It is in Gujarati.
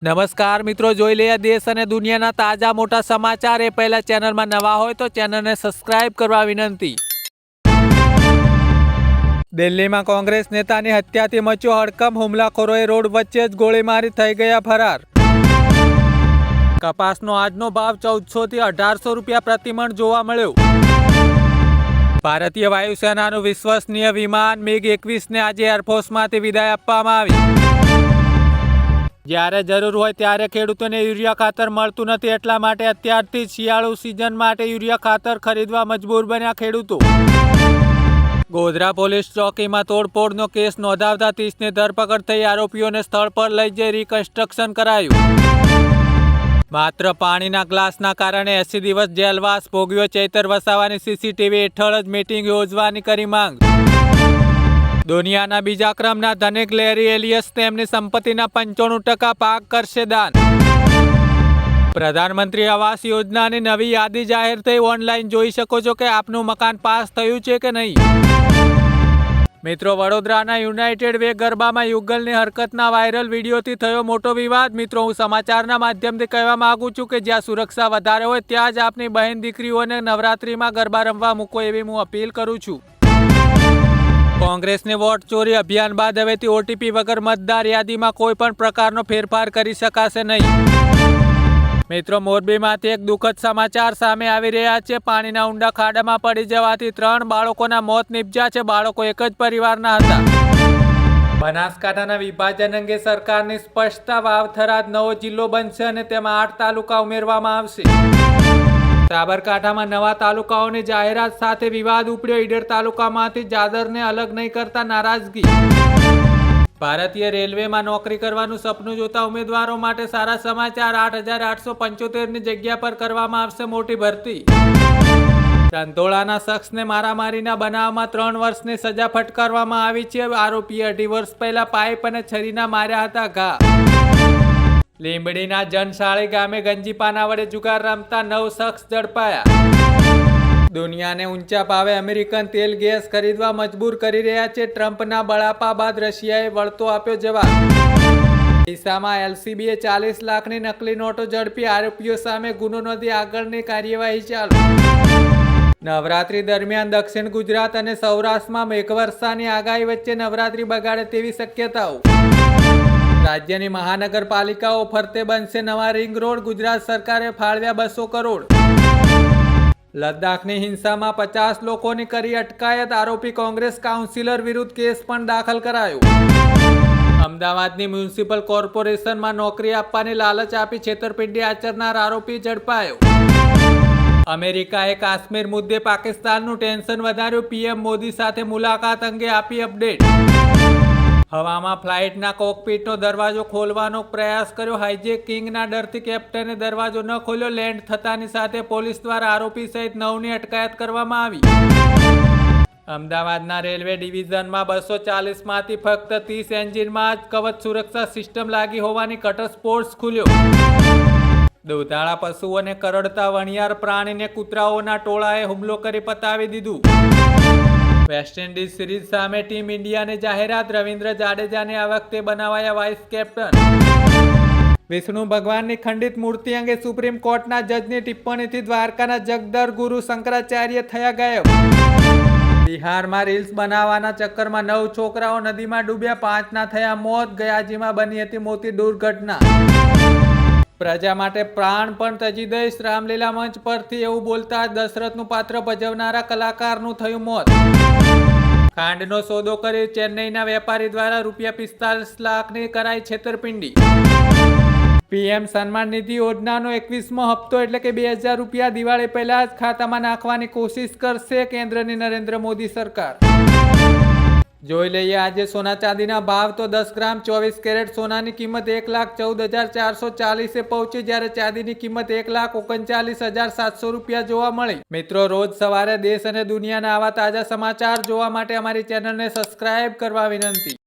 નમસ્કાર મિત્રો, જોઈ લઈએ દેશ અને દુનિયાના તાજા મોટા સમાચાર. એ પહેલા ચેનલમાં નવા હોય તો ચેનલને સબસ્ક્રાઇબ કરવા વિનંતી. દિલ્હીમાં કોંગ્રેસ નેતાની હત્યાથી મચ્યો હડકંપ. હુમલાખોરોએ રોડ વચ્ચે જ ગોળીમારી થઈ ગયા ફરાર. કપાસનો આજનો ભાવ 1400 થી 1800 રૂપિયા પ્રતિમણ જોવા મળ્યો. ભારતીય વાયુસેનાનું વિશ્વસનીય વિમાન MiG-21ને આજે એરફોર્સમાંથી વિદાય આપવામાં આવી. જ્યારે જરૂર હોય ત્યારે ખેડૂતોને યુરિયા ખાતર મળતું નથી, એટલા માટે અત્યારથી જ શિયાળુ સિઝન માટે યુરિયા ખાતર ખરીદવા મજબૂર બન્યા ખેડૂતો. ગોધરા પોલીસ ચોકીમાં તોડફોડનો કેસ નોંધાવતા 30ની ધરપકડ થઈ. આરોપીઓને સ્થળ પર લઈ જઈ રિકન્સ્ટ્રક્શન કરાયું. માત્ર પાણીના ગ્લાસના કારણે 80 દિવસ જેલવાસ ભોગવ્યો ચૈતર વસાવાની સીસીટીવી હેઠળ જ મીટિંગ યોજવાની કરી માંગ. દુનિયાના બીજા ક્રમના ધનિક લેરી એલિયસ તેમની સંપત્તિના 95% ભાગ કરશે દાન. પ્રધાનમંત્રી આવાસ યોજનાની નવી યાદી જાહેર થઈ. ઓનલાઈન જોઈ શકો છો કે આપનું મકાન પાસ થયું છે કે નહીં. મિત્રો, વડોદરાના યુનાઇટેડ વે ગરબામાં યુગલની હરકતના વાયરલ વિડીયોથી થયો મોટો વિવાદ. મિત્રો, હું સમાચારના માધ્યમથી કહેવા માંગુ છું કે જ્યાં સુરક્ષા વધારે હોય ત્યાં જ આપની બહેન દીકરીઓને નવરાત્રિમાં ગરબા રમવા મૂકો, એવી હું અપીલ કરું છું. કોંગ્રેસની વોટ ચોરી અભિયાન બાદ હવેથી ઓટીપી વગર મતદાર યાદીમાં કોઈ પણ પ્રકારનો ફેરફાર કરી શકાશે નહીં. મિત્રો, મોરબીમાંથી એક દુઃખદ સમાચાર સામે આવી રહ્યા છે. પાણીના ઊંડા ખાડામાં પડી જવાથી 3 બાળકોના મોત નીપજ્યા છે. બાળકો એક જ પરિવારના હતા. બનાસકાંઠાના વિભાજન અંગે સરકારની સ્પષ્ટતા. વાવ-થરાદ નવો જિલ્લો બનશે અને તેમાં 8 તાલુકા ઉમેરવામાં આવશે. સાબરકાંઠામાં નવા તાલુકાઓની જાહેરાત સાથે વિવાદ ઉપડ્યો. ઈડર તાલુકામાંથી જાદરને અલગ નહીં કરતા નારાજગી. ભારતીય રેલવેમાં નોકરી કરવાનું સપનું જોતા ઉમેદવારો માટે સારા સમાચાર. 8875ની જગ્યા પર કરવામાં આવશે મોટી ભરતી. ધંધોળાના શખ્સને મારામારીના બનાવમાં 3 વર્ષની સજા ફટકારવામાં આવી છે. આરોપીએ 2.5 વર્ષ પહેલા પાઇપ અને છરીના માર્યા હતા ઘા. લીંબડીના જનશાળી ગામે ગંજીપાના વડે જુગાર રમતા 9 શખ્સ ઝડપાયા. દુનિયાને ઊંચા ભાવે અમેરિકન તેલ ગેસ ખરીદવા મજબૂર કરી રહ્યા છે. ટ્રમ્પના બળાપા બાદ રશિયાએ વળતો આપ્યો જવાબ. ડીસામાં એલસીબીએ 40 લાખની નકલી નોટો ઝડપી. આરોપીઓ સામે ગુનો નોંધી આગળની કાર્યવાહી ચાલુ. નવરાત્રી દરમિયાન દક્ષિણ ગુજરાત અને સૌરાષ્ટ્રમાં મેઘવર્ષાની આગાહી વચ્ચે નવરાત્રી બગાડે તેવી શક્યતાઓ. રાજ્યની મહાનગરપાલિકાઓ ફરતે બનશે નવા રિંગ રોડ. ગુજરાત સરકારે ફાળવ્યા 200 કરોડ. લદ્દાખની હિંસામાં 50 લોકોની કરી અટકાયત. આરોપી કોંગ્રેસ કાઉન્સિલર વિરુદ્ધ કેસ પણ દાખલ કરાયો. અમદાવાદની મ્યુનિસિપલ કોર્પોરેશનમાં નોકરી આપવાની લાલચ આપી છેતરપિંડી આચરનાર આરોપી ઝડપાયો. અમેરિકાએ કાશ્મીર મુદ્દે પાકિસ્તાનનું ટેન્શન વધાર્યું. પીએમ મોદી સાથે મુલાકાત અંગે આપી અપડેટ. હવામાં ફ્લાઇટના કોકપીટનો દરવાજો ખોલવાનો પ્રયાસ કર્યો. હાઇજેકિંગના ડરથી કેપ્ટને દરવાજો ન ખોલ્યો. લેન્ડ થતાની સાથે પોલીસ દ્વારા આરોપી સહિત 9ની અટકાયત કરવામાં આવી. અમદાવાદના રેલવે ડિવિઝનમાં 240માંથી ફક્ત 30 એન્જિનમાં જ કવચ સુરક્ષા સિસ્ટમ લાગી હોવાની ઘટસ્ફોટ ખુલ્યો. દુધાળા પશુઓને કરડતા વણિયાર પ્રાણીને કૂતરાઓના ટોળાએ હુમલો કરી પતાવી દીધું. વેસ્ટ ઇન્ડિઝ સિરીઝ સામે ટીમ ઇન્ડિયાની જાહેરાત. રવિન્દ્ર જાડેજાને આ વખતે બનાવાયા વાઇસ કેપ્ટન. વિષ્ણુ ભગવાનની ખંડિત મૂર્તિ અંગે સુપ્રીમ કોર્ટના જજની ટિપ્પણીથી દ્વારકાના જગદર ગુરુ શંકરાચાર્ય થયા ગાયબ. બિહારમાં રીલ્સ બનાવવાના ચક્કરમાં 9 છોકરાઓ નદીમાં ડૂબ્યા. 5ના થયા મોત. ગયાજીમાં બની હતી મોટી દુર્ઘટના. પ્રજા માટે પ્રાણ પણ તજી દઈશ. રામલીલા મંચ પરથી એવું બોલતા દશરથનું પાત્ર ભજવનારા કલાકારનું થયું મોત. ખાંડનો સોદો કરી ચેન્નઈના વેપારી દ્વારા ₹45 લાખની કરાઈ છેતરપિંડી. પીએમ સન્માન નિધિ યોજનાનો 21મો હપ્તો એટલે કે 2000 રૂપિયા દિવાળી પહેલા જ ખાતામાં નાખવાની કોશિશ કરશે કેન્દ્રની નરેન્દ્ર મોદી સરકાર. જોઈ લઈએ આજે સોના ચાંદીના ભાવ. તો 10 ગ્રામ 24 કેરેટ સોનાની કિંમત 1,14,440 પહોંચી, જ્યારે ચાંદીની કિંમત 1,39,700 રૂપિયા જોવા મળી. મિત્રો, રોજ સવારે દેશ અને દુનિયાના આવા તાજા સમાચાર જોવા માટે અમારી ચેનલને સબસ્ક્રાઇબ કરવા વિનંતી.